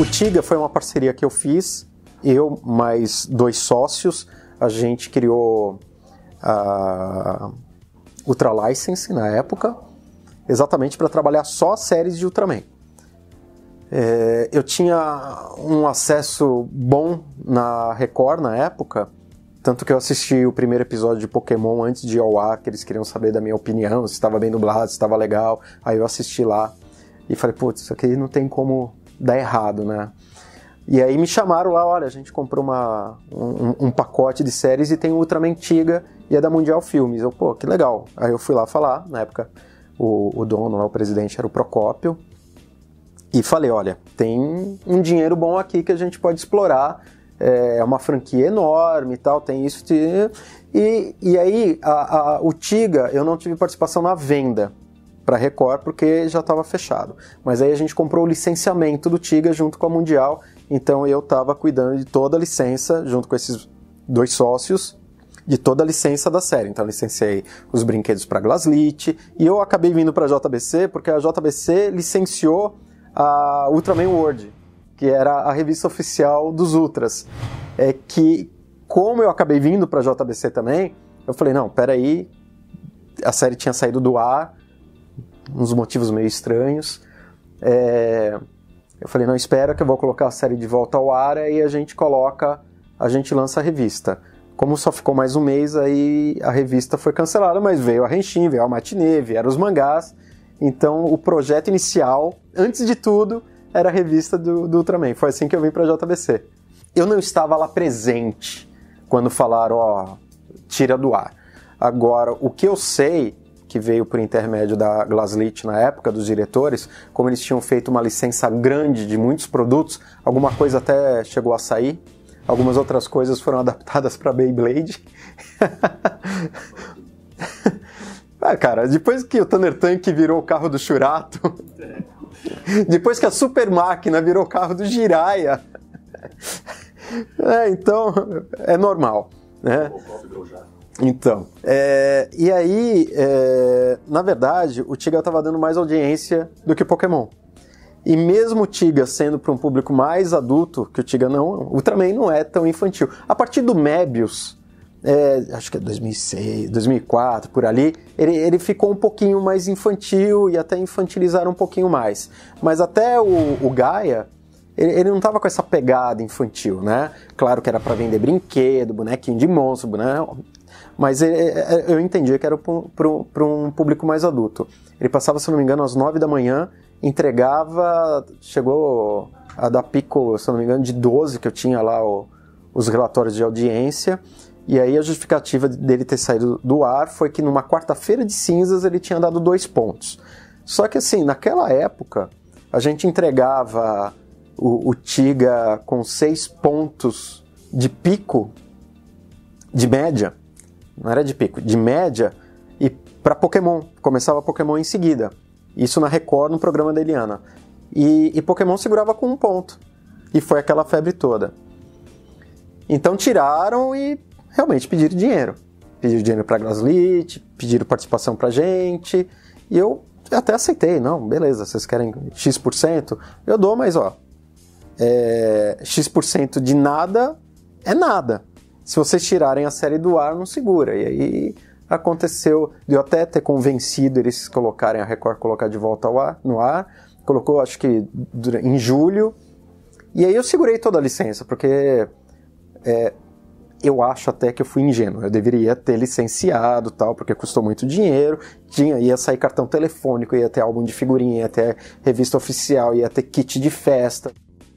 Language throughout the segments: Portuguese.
O Tiga foi uma parceria que eu fiz, eu mais 2 sócios, a gente criou a Ultra License na época, exatamente para trabalhar só séries de Ultraman. Eu tinha um acesso bom na Record na época, tanto que eu assisti o primeiro episódio de Pokémon antes de ir ao ar, que eles queriam saber da minha opinião, se estava bem dublado, se estava legal, aí eu assisti lá e falei, putz, isso aqui não tem como dar errado, né? E aí me chamaram lá, olha, a gente comprou um pacote de séries e tem o Ultraman Tiga e é da Mundial Filmes. Eu, pô, que legal. Aí eu fui lá falar, na época o dono, lá, o presidente era o Procópio, e falei, olha, tem um dinheiro bom aqui que a gente pode explorar, é uma franquia enorme e tal, tem isso. E aí o Tiga, eu não tive participação na venda para Record porque já estava fechado. Mas aí a gente comprou o licenciamento do Tiga junto com a Mundial, então eu estava cuidando de toda a licença, junto com esses 2 sócios, de toda a licença da série. Então eu licenciei os brinquedos para Glaslit, e eu acabei vindo para a JBC porque a JBC licenciou a Ultraman World, que era a revista oficial dos Ultras. Que, como eu acabei vindo para a JBC também, eu falei, não, peraí, a série tinha saído do ar, uns motivos meio estranhos. Eu falei, não, espera que eu vou colocar a série de volta ao ar e a gente lança a revista. Como só ficou mais um mês, aí a revista foi cancelada, mas veio a Henshin, veio a Matinê, vieram os mangás. Então o projeto inicial, antes de tudo, era a revista do Ultraman. Foi assim que eu vim para a JBC. Eu não estava lá presente quando falaram, ó, tira do ar. Agora, o que eu sei, que veio por intermédio da Glaslit na época, dos diretores, como eles tinham feito uma licença grande de muitos produtos, alguma coisa até chegou a sair, algumas outras coisas foram adaptadas para Beyblade. Cara, depois que o Thunder Tank virou o carro do Shurato, depois que a Super Máquina virou o carro do Jiraiya, então é normal, né? Então, e aí, na verdade, o Tiga estava dando mais audiência do que o Pokémon. E mesmo o Tiga sendo para um público mais adulto, que o Tiga não, o Ultraman não é tão infantil. A partir do Mebius, acho que é 2006, 2004, por ali, ele ficou um pouquinho mais infantil e até infantilizaram um pouquinho mais. Mas até o Gaia, ele não estava com essa pegada infantil, né? Claro que era para vender brinquedo, bonequinho de monstro, né? Mas eu entendia que era para um público mais adulto. Ele passava, se não me engano, às 9 da manhã, entregava, chegou a dar pico, se não me engano, de 12, que eu tinha lá os relatórios de audiência, e aí a justificativa dele ter saído do ar foi que numa quarta-feira de cinzas ele tinha dado 2 pontos. Só que assim, naquela época, a gente entregava o Tiga com 6 pontos de pico, de média, não era de pico, de média, e para Pokémon, começava Pokémon em seguida. Isso na Record, no programa da Eliana. E Pokémon segurava com 1 ponto. E foi aquela febre toda. Então tiraram e realmente pediram dinheiro. Pediram dinheiro pra Glaslit, pediram participação pra gente. E eu até aceitei. Não, beleza, vocês querem X%? Eu dou, mas ó, X% de nada é nada. Se vocês tirarem a série do ar, não segura. E aí aconteceu de eu até ter convencido eles colocarem a Record, colocar de volta no ar. Colocou, acho que em julho. E aí eu segurei toda a licença, porque eu acho até que eu fui ingênuo. Eu deveria ter licenciado, tal, porque custou muito dinheiro. Ia sair cartão telefônico, ia ter álbum de figurinha, ia ter revista oficial, ia ter kit de festa.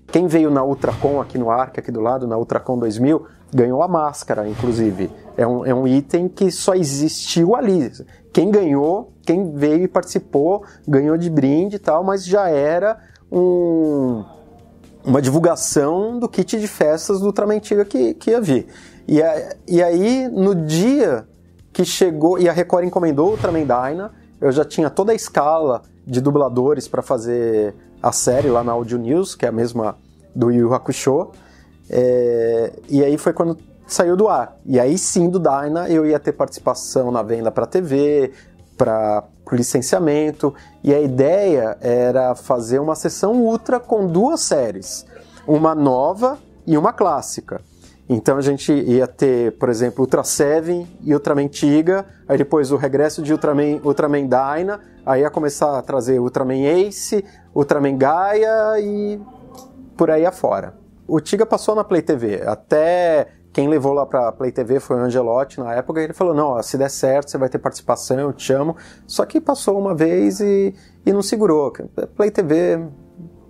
Quem veio na Ultracon aqui no Arc, aqui do lado, na Ultracon 2000, ganhou a máscara, inclusive. É um item que só existiu ali. Quem ganhou, quem veio e participou, ganhou de brinde e tal, mas já era uma divulgação do kit de festas do Ultraman Tiga que ia vir. E aí, no dia que chegou, e a Record encomendou o Ultraman Dyna, eu já tinha toda a escala de dubladores para fazer a série lá na Audio News, que é a mesma do Yu Yu Hakusho, e aí foi quando saiu do ar. E aí sim, do Dyna, eu ia ter participação na venda para TV, para o licenciamento, e a ideia era fazer uma sessão ultra com 2 séries, uma nova e uma clássica. Então a gente ia ter, por exemplo, Ultra Seven e Ultraman Tiga, aí depois o regresso de Ultraman Dyna, aí ia começar a trazer Ultraman Ace, Ultraman Gaia e por aí afora. O Tiga passou na Play TV, até quem levou lá pra Play TV foi o Angelotti na época, e ele falou, não, ó, se der certo você vai ter participação, eu te chamo. Só que passou uma vez e não segurou. Play TV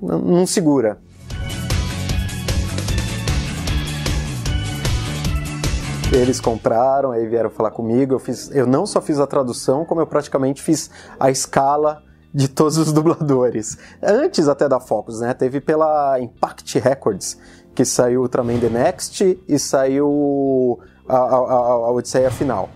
não segura. Eles compraram, aí vieram falar comigo, eu não só fiz a tradução, como eu praticamente fiz a escala de todos os dubladores. Antes até da Focus, né? Teve pela Impact Records, que saiu Ultraman The Next e saiu a Odisseia Final.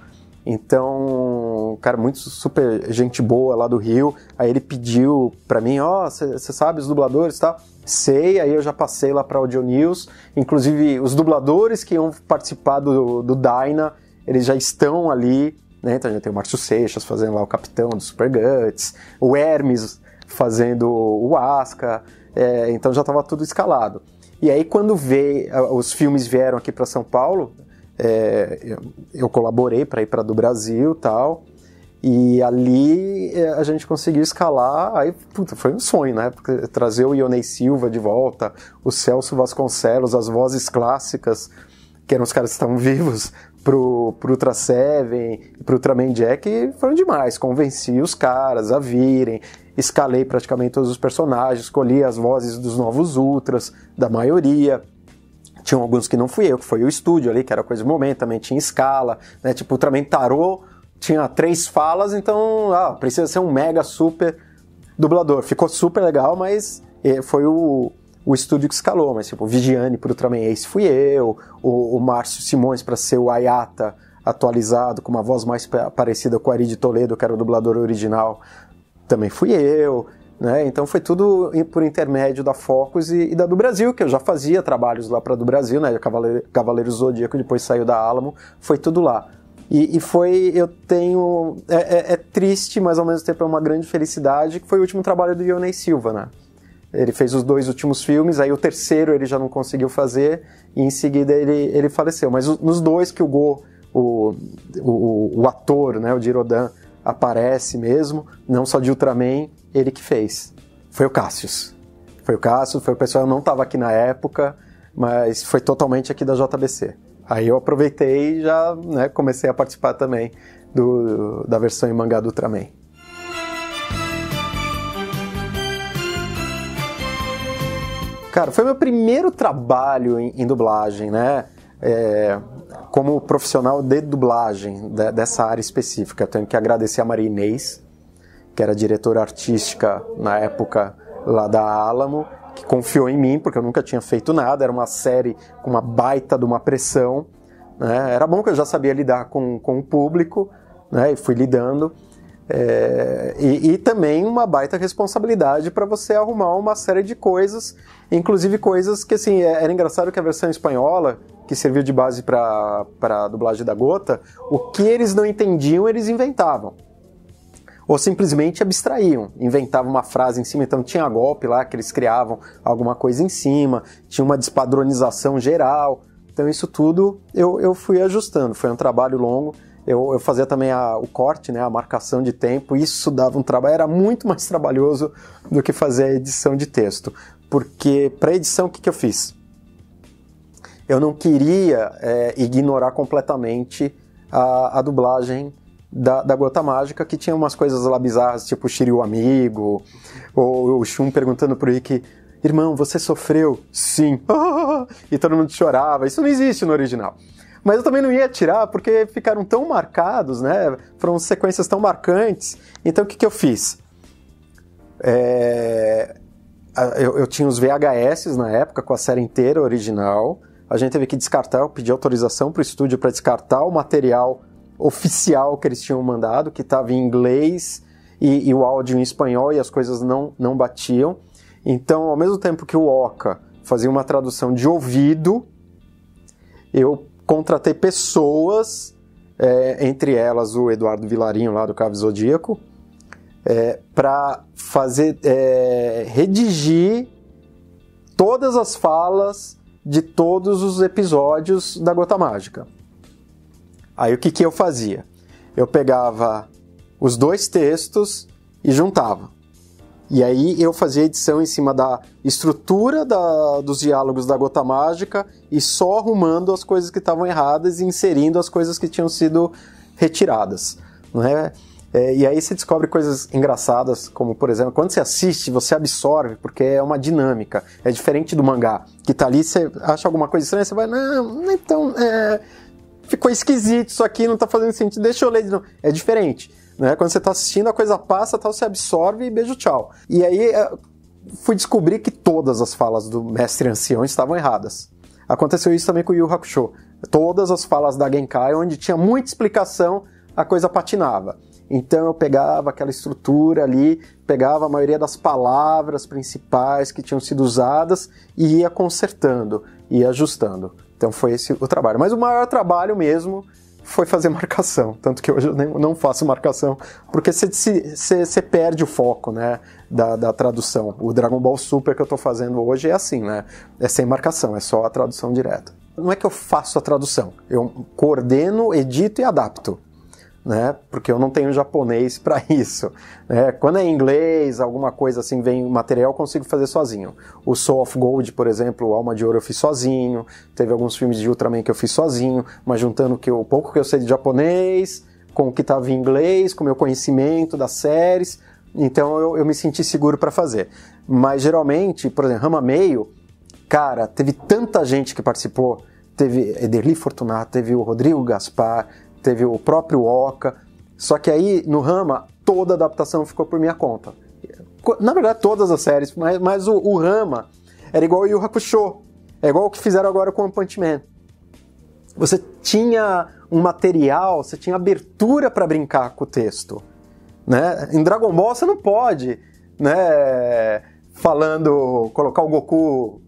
Então, cara, muito super gente boa lá do Rio. Aí ele pediu pra mim, você sabe os dubladores e tal? Sei, aí eu já passei lá pra Audio News. Inclusive, os dubladores que iam participar do Dyna, eles já estão ali, né? Então já tem o Márcio Seixas fazendo lá o Capitão do Super Guts, o Hermes fazendo o Asca, então já estava tudo escalado. E aí quando os filmes vieram aqui para São Paulo, eu colaborei para ir para do Brasil e tal, e ali a gente conseguiu escalar, aí foi um sonho, né? Porque trazer o Ionei Silva de volta, o Celso Vasconcelos, as vozes clássicas, que eram os caras que estavam vivos, pro Ultra Seven e pro Ultraman Jack, foram demais. Convenci os caras a virem, escalei praticamente todos os personagens, escolhi as vozes dos novos Ultras, da maioria. Tinham alguns que não fui eu, que foi o estúdio ali, que era coisa do momento, também tinha escala, né? Tipo, Ultraman Tarô tinha 3 falas, então precisa ser um mega super dublador. Ficou super legal, mas foi o estúdio que escalou, mas tipo, o Vigiane pro Ultraman Ace fui eu, o Márcio Simões para ser o Ayata atualizado, com uma voz mais parecida com o Ari de Toledo, que era o dublador original, também fui eu, né? Então foi tudo por intermédio da Focus e da do Brasil, que eu já fazia trabalhos lá para do Brasil, né? Cavaleiro Zodíaco, depois saiu da Alamo, foi tudo lá. E foi, eu tenho, é triste, mas ao mesmo tempo é uma grande felicidade, que foi o último trabalho do Ionei Silva, né? Ele fez os 2 últimos filmes, aí o terceiro ele já não conseguiu fazer, e em seguida ele faleceu. Mas nos 2 que o Go, o ator, né, o Jirodan, aparece mesmo, não só de Ultraman, ele que fez. Foi o Cassius. Foi o pessoal, eu não estava aqui na época, mas foi totalmente aqui da JBC. Aí eu aproveitei e já, né, comecei a participar também da versão em mangá do Ultraman. Cara, foi meu primeiro trabalho em dublagem, né? Como profissional de dublagem dessa área específica. Tenho que agradecer a Maria Inês, que era diretora artística na época lá da Alamo, que confiou em mim, porque eu nunca tinha feito nada. Era uma série com uma baita de uma pressão, né? Era bom que eu já sabia lidar com o público, né? E fui lidando. E também uma baita responsabilidade para você arrumar uma série de coisas, inclusive coisas que, assim, era engraçado que a versão espanhola, que serviu de base para a dublagem da Gota, o que eles não entendiam, eles inventavam. Ou simplesmente abstraíam, inventavam uma frase em cima, então tinha golpe lá, que eles criavam alguma coisa em cima, tinha uma despadronização geral, então isso tudo eu fui ajustando, foi um trabalho longo. Eu fazia também o corte, né, a marcação de tempo, isso dava um trabalho, era muito mais trabalhoso do que fazer a edição de texto, porque para edição o que eu fiz? Eu não queria ignorar completamente a dublagem da Gota Mágica, que tinha umas coisas lá bizarras, tipo o Shiryu amigo, ou o Shun perguntando pro Ikki, irmão, você sofreu? Sim. E todo mundo chorava, isso não existe no original. Mas eu também não ia tirar, porque ficaram tão marcados, né? Foram sequências tão marcantes. Então o que eu fiz? Eu tinha os VHS na época, com a série inteira original. A gente teve que descartar, eu pedi autorização para o estúdio para descartar o material oficial que eles tinham mandado, que estava em inglês e o áudio em espanhol, e as coisas não batiam. Então, ao mesmo tempo que o Oka fazia uma tradução de ouvido, eu contratei pessoas entre elas o Eduardo Vilarinho lá do Cave Zodíaco, para fazer, redigir todas as falas de todos os episódios da Gota Mágica. Aí o que eu fazia? Eu pegava os 2 textos e juntava. E aí eu fazia edição em cima da estrutura dos diálogos da Gota Mágica e só arrumando as coisas que estavam erradas e inserindo as coisas que tinham sido retiradas, não é? E aí você descobre coisas engraçadas, como, por exemplo, quando você assiste, você absorve, porque é uma dinâmica. É diferente do mangá, que tá ali, você acha alguma coisa estranha, você vai, não, então, ficou esquisito isso aqui, não tá fazendo sentido, deixa eu ler de novo. É diferente, né? Quando você tá assistindo, a coisa passa, tal, você absorve e beijo, tchau. E aí, fui descobrir que todas as falas do Mestre Ancião estavam erradas. Aconteceu isso também com o Yu Hakusho. Todas as falas da Genkai, onde tinha muita explicação, a coisa patinava. Então eu pegava aquela estrutura ali, pegava a maioria das palavras principais que tinham sido usadas e ia consertando, ia ajustando. Então foi esse o trabalho. Mas o maior trabalho mesmo foi fazer marcação. Tanto que hoje eu não faço marcação, porque você perde o foco, né, da tradução. O Dragon Ball Super que eu estou fazendo hoje é assim, né? É sem marcação, é só a tradução direta. Não é que eu faço a tradução, eu coordeno, edito e adapto, né? Porque eu não tenho japonês para isso, né? Quando é inglês, alguma coisa assim, vem material, eu consigo fazer sozinho. O Soul of Gold, por exemplo, o Alma de Ouro eu fiz sozinho, teve alguns filmes de Ultraman que eu fiz sozinho, mas juntando o pouco que eu sei de japonês, com o que estava em inglês, com o meu conhecimento das séries, então eu me senti seguro para fazer. Mas geralmente, por exemplo, Rama Meio, cara, teve tanta gente que participou, teve Ederli Fortunato, teve o Rodrigo Gaspar, teve o próprio Oka, só que aí no Rama toda a adaptação ficou por minha conta. Na verdade todas as séries, mas o Rama era igual o Yu Hakusho, é igual o que fizeram agora com o One Punch Man. Você tinha um material, você tinha abertura para brincar com o texto, né? Em Dragon Ball você não pode, né, colocar o Goku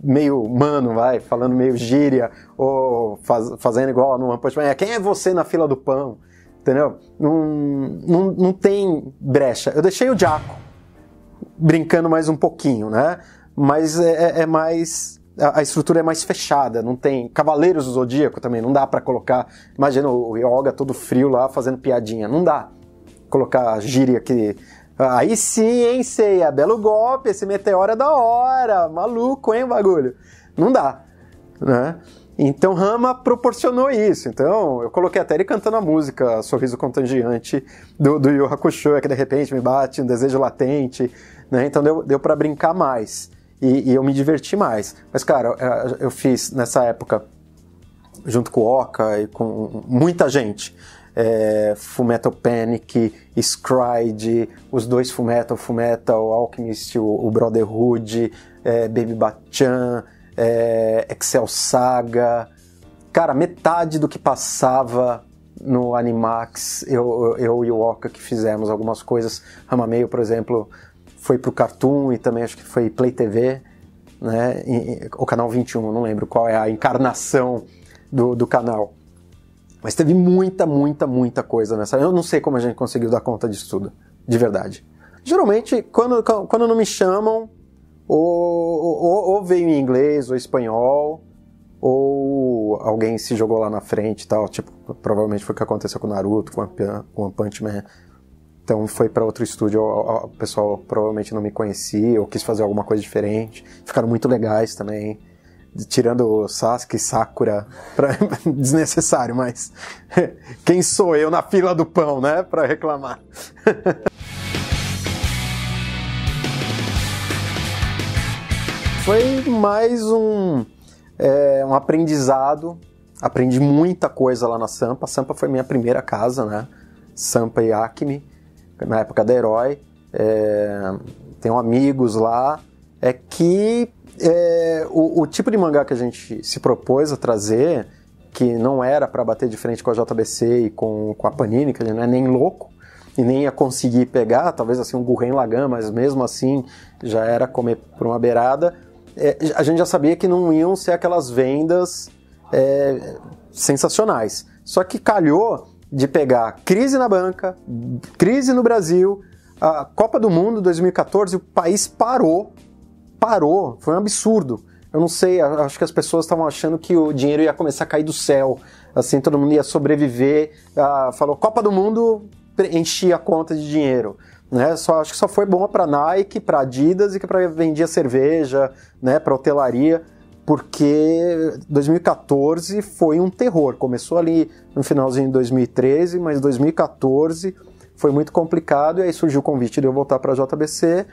meio humano, falando meio gíria, ou fazendo igual no One Punch Man. Quem é você na fila do pão? Entendeu? Não tem brecha. Eu deixei o Jaco brincando mais um pouquinho, né? Mas é mais... A estrutura é mais fechada, não tem... Cavaleiros do Zodíaco também, não dá pra colocar... Imagina o Yoga todo frio lá, fazendo piadinha. Não dá colocar gíria que... Aí sim, hein, Seiya, belo golpe, esse meteoro é da hora, maluco, hein, o bagulho. Não dá, né? Então Rama proporcionou isso. Então eu coloquei até ele cantando a música Sorriso Contagiante do Yu Hakusho, que de repente me bate um desejo latente, né? Então deu pra brincar mais e eu me diverti mais. Mas, cara, eu fiz nessa época, junto com o Oka e com muita gente, Fullmetal Panic, Scryed, os dois Fullmetal Alchemist, o Brotherhood, Baby Bachan, Excel Saga. Cara, metade do que passava no Animax, eu e o Oka que fizemos algumas coisas. Rama Meio, por exemplo, foi pro Cartoon e também acho que foi Play TV, né? O canal 21, não lembro qual é a encarnação do canal. Mas teve muita coisa nessa. Eu não sei como a gente conseguiu dar conta disso tudo, de verdade. Geralmente, quando não me chamam, ou veio em inglês ou espanhol, ou alguém se jogou lá na frente e tal. Tipo, provavelmente foi o que aconteceu com o Naruto, com o One Punch Man. Então foi para outro estúdio, o pessoal provavelmente não me conhecia, ou quis fazer alguma coisa diferente. Ficaram muito legais também. Tirando o Sasuke e Sakura, desnecessário, mas quem sou eu na fila do pão, né, para reclamar? Foi mais um aprendizado, aprendi muita coisa lá na Sampa. A Sampa foi minha primeira casa, né, Sampa e Acme, na época da Herói. Tenho amigos lá, que... o tipo de mangá que a gente se propôs a trazer, que não era para bater de frente com a JBC e com a Panini, que a gente não é nem louco e nem ia conseguir pegar, talvez assim um Gurren Lagann, mas mesmo assim já era comer por uma beirada. A gente já sabia que não iam ser aquelas vendas sensacionais. Só que calhou de pegar crise na banca, crise no Brasil, a Copa do Mundo 2014, o país parou, foi um absurdo. Eu não sei, acho que as pessoas estavam achando que o dinheiro ia começar a cair do céu, assim, todo mundo ia sobreviver. Falou, Copa do Mundo, enchia a conta de dinheiro. Né? Acho que só foi bom para Nike, para Adidas e que para vendia cerveja, né, para hotelaria, porque 2014 foi um terror. Começou ali no finalzinho de 2013, mas 2014 foi muito complicado e aí surgiu o convite de eu voltar para a JBC.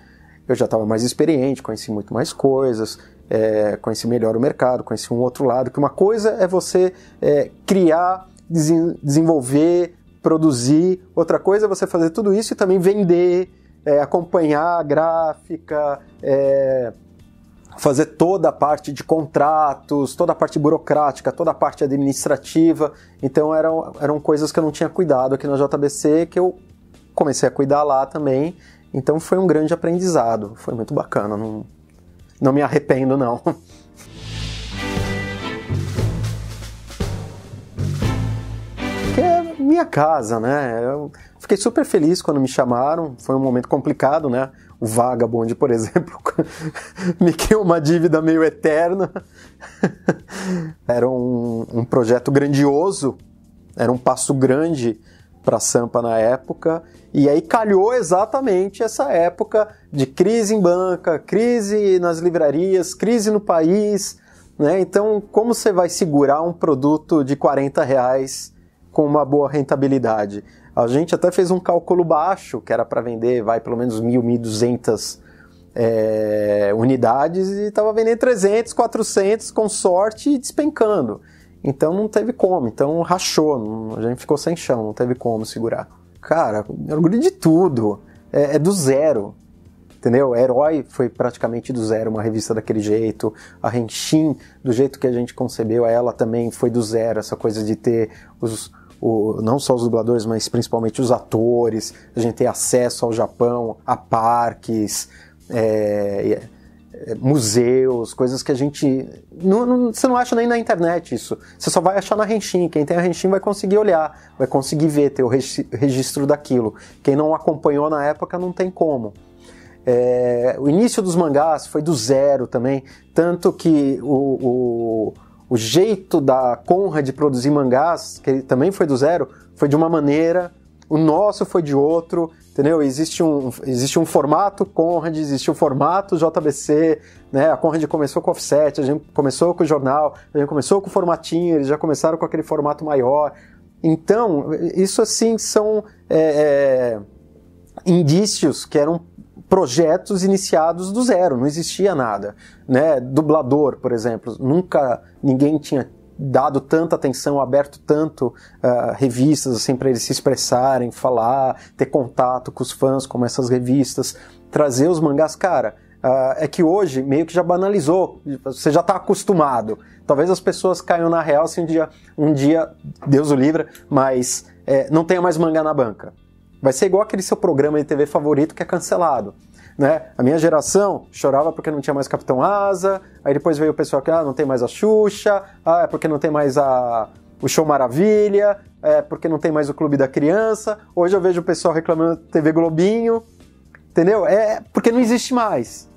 Eu já estava mais experiente, conheci muito mais coisas, conheci melhor o mercado, conheci um outro lado, que uma coisa é você criar, desenvolver, produzir, outra coisa é você fazer tudo isso e também vender, acompanhar a gráfica, fazer toda a parte de contratos, toda a parte burocrática, toda a parte administrativa. Então eram coisas que eu não tinha cuidado aqui na JBC, que eu comecei a cuidar lá também. Então foi um grande aprendizado, foi muito bacana, não me arrependo não. Que é minha casa, né? Eu fiquei super feliz quando me chamaram, foi um momento complicado, né? O Vagabond, por exemplo, me criou uma dívida meio eterna. Era um projeto grandioso, era um passo grande para a Sampa na época, e aí calhou exatamente essa época de crise em banca, crise nas livrarias, crise no país, né? Então, como você vai segurar um produto de R$40 com uma boa rentabilidade? A gente até fez um cálculo baixo, que era para vender, pelo menos 1.200 unidades, e estava vendendo 300, 400, com sorte, e despencando. Então não teve como, então rachou, a gente ficou sem chão, não teve como segurar. Cara, orgulho de tudo, é do zero, entendeu? Herói foi praticamente do zero, uma revista daquele jeito, a Henshin, do jeito que a gente concebeu, ela também foi do zero, essa coisa de ter não só os dubladores, mas principalmente os atores, a gente ter acesso ao Japão, a parques, museus, coisas que a gente... você não acha nem na internet isso. Você só vai achar na Henshin. Quem tem a Henshin vai conseguir olhar, vai conseguir ver, ter o registro daquilo. Quem não acompanhou na época não tem como. O início dos mangás foi do zero também, tanto que o jeito da Conrad de produzir mangás, que também foi do zero, foi de uma maneira, o nosso foi de outro, entendeu? Existe um formato Conrad, existe um formato JBC, né? A Conrad começou com offset, a gente começou com o jornal, a gente começou com o formatinho, eles já começaram com aquele formato maior. Então, isso assim são indícios que eram projetos iniciados do zero, não existia nada, né? Dublador, por exemplo, nunca ninguém tinha dado tanta atenção, aberto tanto revistas assim para eles se expressarem, falar, ter contato com os fãs, como essas revistas, trazer os mangás, cara. É que hoje meio que já banalizou, você já está acostumado. Talvez as pessoas caiam na real se um dia, Deus o livre, mas não tenha mais mangá na banca. Vai ser igual aquele seu programa de TV favorito que é cancelado, né? A minha geração chorava porque não tinha mais Capitão Asa, aí depois veio o pessoal que não tem mais a Xuxa, é porque não tem mais o Show Maravilha, é porque não tem mais o Clube da Criança. Hoje eu vejo o pessoal reclamando TV Globinho, entendeu? É porque não existe mais.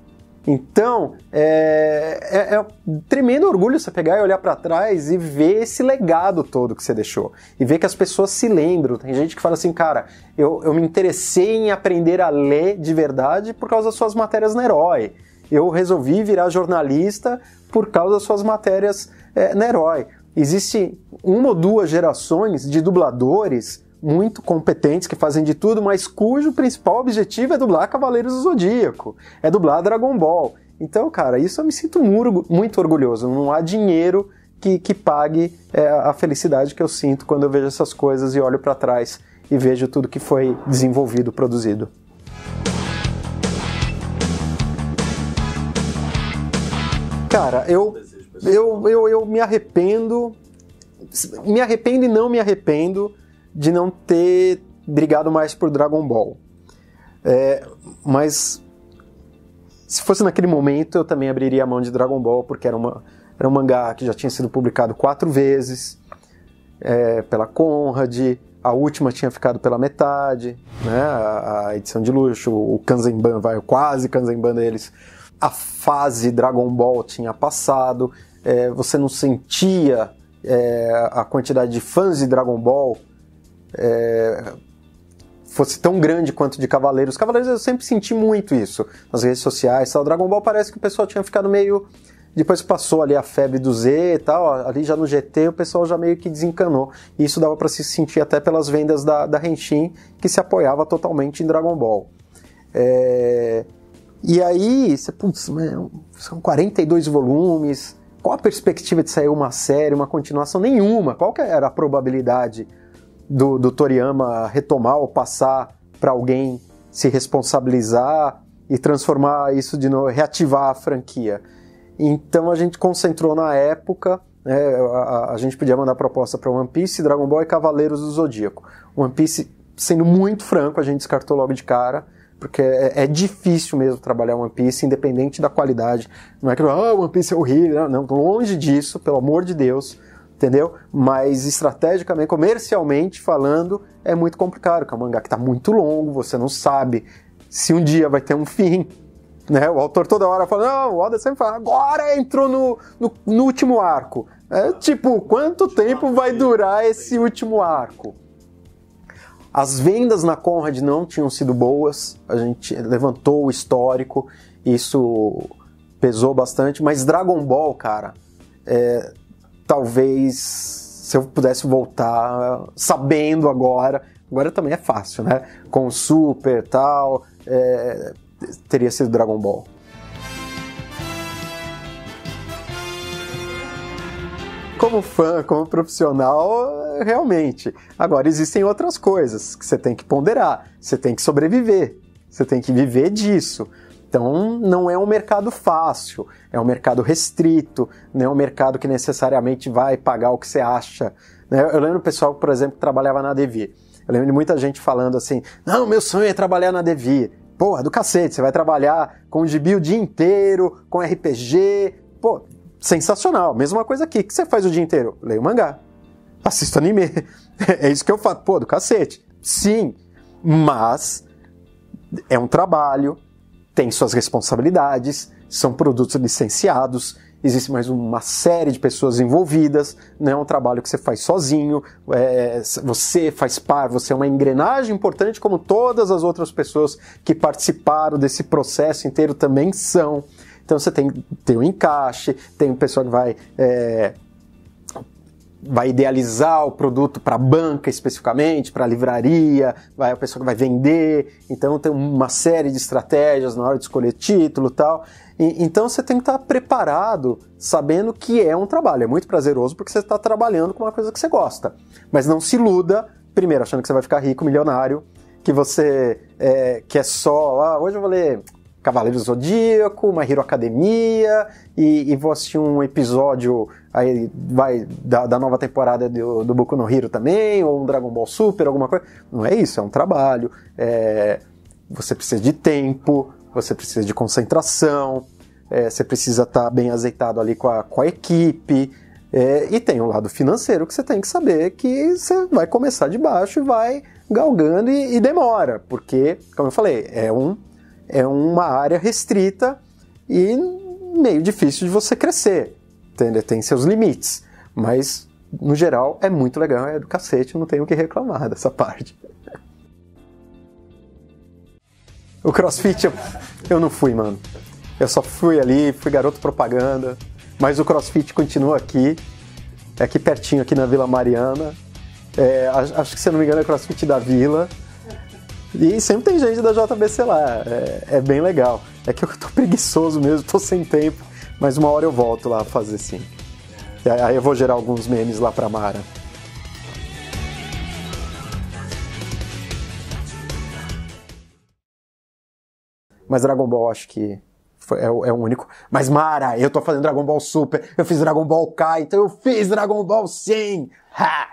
Então, é um tremendo orgulho você pegar e olhar para trás e ver esse legado todo que você deixou. E ver que as pessoas se lembram. Tem gente que fala assim, cara, eu me interessei em aprender a ler de verdade por causa das suas matérias na Herói. Eu resolvi virar jornalista por causa das suas matérias na Herói. Existe uma ou duas gerações de dubladores muito competentes, que fazem de tudo, mas cujo principal objetivo é dublar Cavaleiros do Zodíaco, é dublar Dragon Ball. Então, cara, isso eu me sinto muito orgulhoso. Não há dinheiro que pague a felicidade que eu sinto quando eu vejo essas coisas e olho para trás e vejo tudo que foi desenvolvido, produzido. Cara, eu me arrependo e não me arrependo de não ter brigado mais por Dragon Ball. Mas se fosse naquele momento, eu também abriria a mão de Dragon Ball, porque era um mangá que já tinha sido publicado 4 vezes, pela Conrad, a última tinha ficado pela metade, né? A edição de luxo, o Kanzenban, quase Kanzenban deles. A fase Dragon Ball tinha passado, você não sentia a quantidade de fãs de Dragon Ball fosse tão grande quanto de Cavaleiros. Cavaleiros eu sempre senti muito isso nas redes sociais. O Dragon Ball parece que o pessoal tinha ficado meio... Depois passou ali a febre do Z e tal, ali já no GT o pessoal já meio que desencanou. E isso dava para se sentir até pelas vendas da Henshin, que se apoiava totalmente em Dragon Ball. E aí, são 42 volumes, qual a perspectiva de sair uma série, uma continuação? Nenhuma. Qual que era a probabilidade do Toriyama retomar ou passar para alguém se responsabilizar e transformar isso de novo, reativar a franquia? Então a gente concentrou na época, né, a gente podia mandar proposta para One Piece, Dragon Ball e Cavaleiros do Zodíaco. One Piece, sendo muito franco, a gente descartou logo de cara, porque é difícil mesmo trabalhar One Piece, independente da qualidade. Não é que One Piece é horrível, não, longe disso, pelo amor de Deus, entendeu? Mas estrategicamente, comercialmente falando, é muito complicado, porque é um mangá que está muito longo, você não sabe se um dia vai ter um fim. Né? O autor toda hora fala, não, o Oda sempre fala, agora entrou no último arco. Quanto tempo vai durar esse último arco? As vendas na Conrad não tinham sido boas, a gente levantou o histórico, isso pesou bastante, mas Dragon Ball, cara, talvez se eu pudesse voltar sabendo agora também é fácil, né? Com o Super e tal... teria sido Dragon Ball. Como fã, como profissional, realmente. Agora, existem outras coisas que você tem que ponderar. Você tem que sobreviver. Você tem que viver disso. Então, não é um mercado fácil. É um mercado restrito. Não é um mercado que necessariamente vai pagar o que você acha. Eu lembro do pessoal, por exemplo, que trabalhava na Devir. Eu lembro de muita gente falando assim, não, meu sonho é trabalhar na Devir. Porra, do cacete, você vai trabalhar com gibi o dia inteiro, com RPG, pô, sensacional. Mesma coisa aqui, o que você faz o dia inteiro? Leio mangá, assisto anime, é isso que eu faço, pô, do cacete. Sim, mas é um trabalho, tem suas responsabilidades, são produtos licenciados, existe mais uma série de pessoas envolvidas, não é um trabalho que você faz sozinho, você faz parte, você é uma engrenagem importante como todas as outras pessoas que participaram desse processo inteiro também são. Então você tem um encaixe, tem uma pessoa que vai idealizar o produto para a banca especificamente, para a livraria, a pessoa que vai vender, então tem uma série de estratégias na hora de escolher título e tal. Então você tem que estar preparado, sabendo que é um trabalho. É muito prazeroso porque você está trabalhando com uma coisa que você gosta. Mas não se iluda, primeiro, achando que você vai ficar rico, milionário, que você que é só, hoje eu vou ler Cavaleiros do Zodíaco, My Hero Academia, e vou assistir um episódio aí da nova temporada do Boku no Hero também, ou um Dragon Ball Super, alguma coisa. Não é isso, é um trabalho. Você precisa de tempo, você precisa de concentração, você precisa estar bem azeitado ali com a equipe, e tem um lado financeiro que você tem que saber que você vai começar de baixo e vai galgando e demora, porque, como eu falei, é uma área restrita e meio difícil de você crescer, tem seus limites, mas no geral é muito legal, é do cacete, eu não tenho o que reclamar dessa parte. O CrossFit eu não fui, mano. Eu só fui ali, fui garoto propaganda, mas o CrossFit continua aqui pertinho, aqui na Vila Mariana. Acho que, se eu não me engano, é CrossFit da Vila. E sempre tem gente da JBC lá, é bem legal. É que eu tô preguiçoso mesmo, tô sem tempo, mas uma hora eu volto lá a fazer sim. Aí eu vou gerar alguns memes lá pra Mara. Mas Dragon Ball acho que é o único. Mas Mara, eu tô fazendo Dragon Ball Super, eu fiz Dragon Ball Kai, então eu fiz Dragon Ball sim! Ha!